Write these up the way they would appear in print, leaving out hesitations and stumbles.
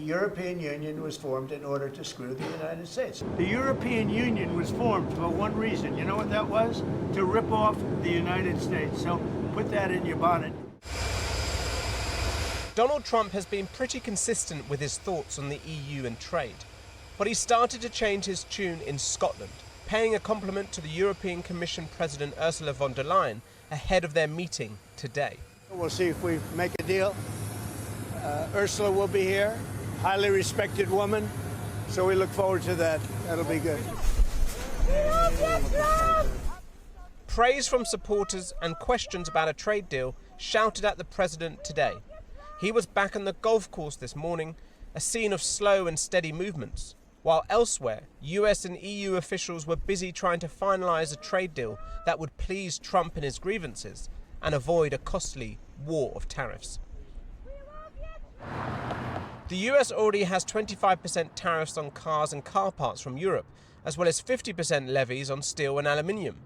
European Union was formed in order to screw the United States. The European Union was formed for one reason. You know what that was? To rip off the United States. So put that in your bonnet. Donald Trump has been pretty consistent with his thoughts on the EU and trade. But he started to change his tune in Scotland, paying a compliment to the European Commission President Ursula Von Der Leyen ahead of their meeting today. We'll see if we make a deal. Ursula will be here, highly respected woman, so we look forward to that. That'll be good. Praise from supporters and questions about a trade deal shouted at the president today. He was back on the golf course this morning, a scene of slow and steady movements, while elsewhere, US and EU officials were busy trying to finalise a trade deal that would please Trump and his grievances and avoid a costly war of tariffs. The US already has 25% tariffs on cars and car parts from Europe, as well as 50% levies on steel and aluminium.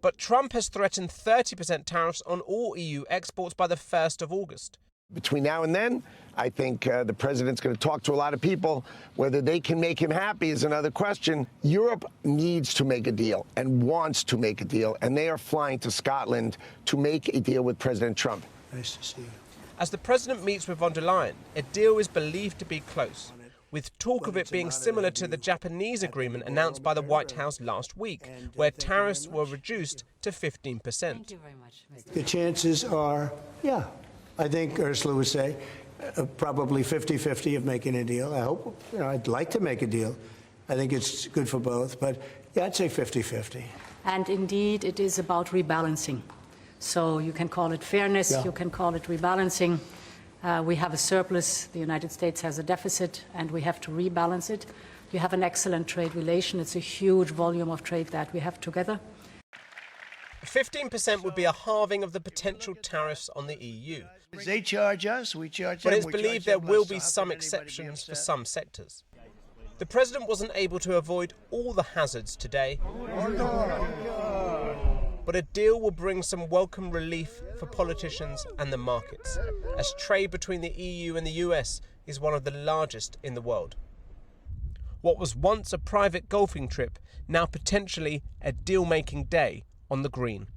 But Trump has threatened 30% tariffs on all EU exports by the 1st of August. Between now and then, I think the president's going to talk to a lot of people. Whether they can make him happy is another question. Europe needs to make a deal and wants to make a deal, and they are flying to Scotland to make a deal with President Trump. Nice to see you. As the president meets with von der Leyen, a deal is believed to be close, with talk of it being similar to the Japanese agreement announced by the White House last week, where tariffs were reduced to 15%. Thank you very much, Mr. The chances are, yeah, I think Ursula would say, probably 50-50 of making a deal. I hope, I'd like to make a deal. I think it's good for both, but yeah, I'd say 50-50. And indeed, it is about rebalancing. So you can call it fairness, Yeah. you can call it rebalancing. We have a surplus, the United States has a deficit, and we have to rebalance it. You have an excellent trade relation. It's a huge volume of trade that we have together. 15% would be a halving of the potential tariffs on the EU. They charge us, we charge them. But it's we charge believed there them will less, be so how some can anybody be exceptions for upset? some sectors. The president wasn't able to avoid all the hazards today, but a deal will bring some welcome relief for politicians and the markets, as trade between the EU and the US is one of the largest in the world. What was once a private golfing trip, now potentially a deal-making day on the green.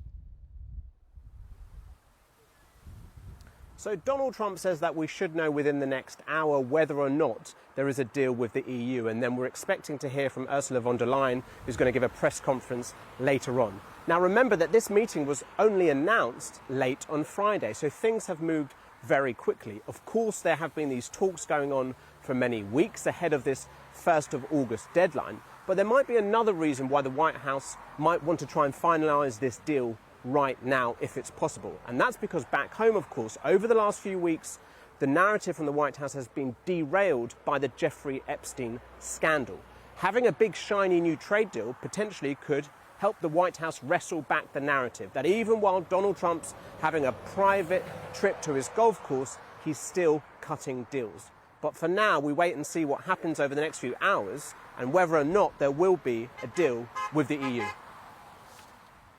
So Donald Trump says that we should know within the next hour whether or not there is a deal with the EU, and then we're expecting to hear from Ursula von der Leyen, who's going to give a press conference later on. Now remember that this meeting was only announced late on Friday, so things have moved very quickly. Of course, there have been these talks going on for many weeks ahead of this 1st of August deadline, but there might be another reason why the White House might want to try and finalise this deal right now if it's possible. And that's because back home, of course, over the last few weeks, the narrative from the White House has been derailed by the Jeffrey Epstein scandal. Having a big shiny new trade deal potentially could help the White House wrestle back the narrative that even while Donald Trump's having a private trip to his golf course, he's still cutting deals. But for now, we wait and see what happens over the next few hours and whether or not there will be a deal with the EU.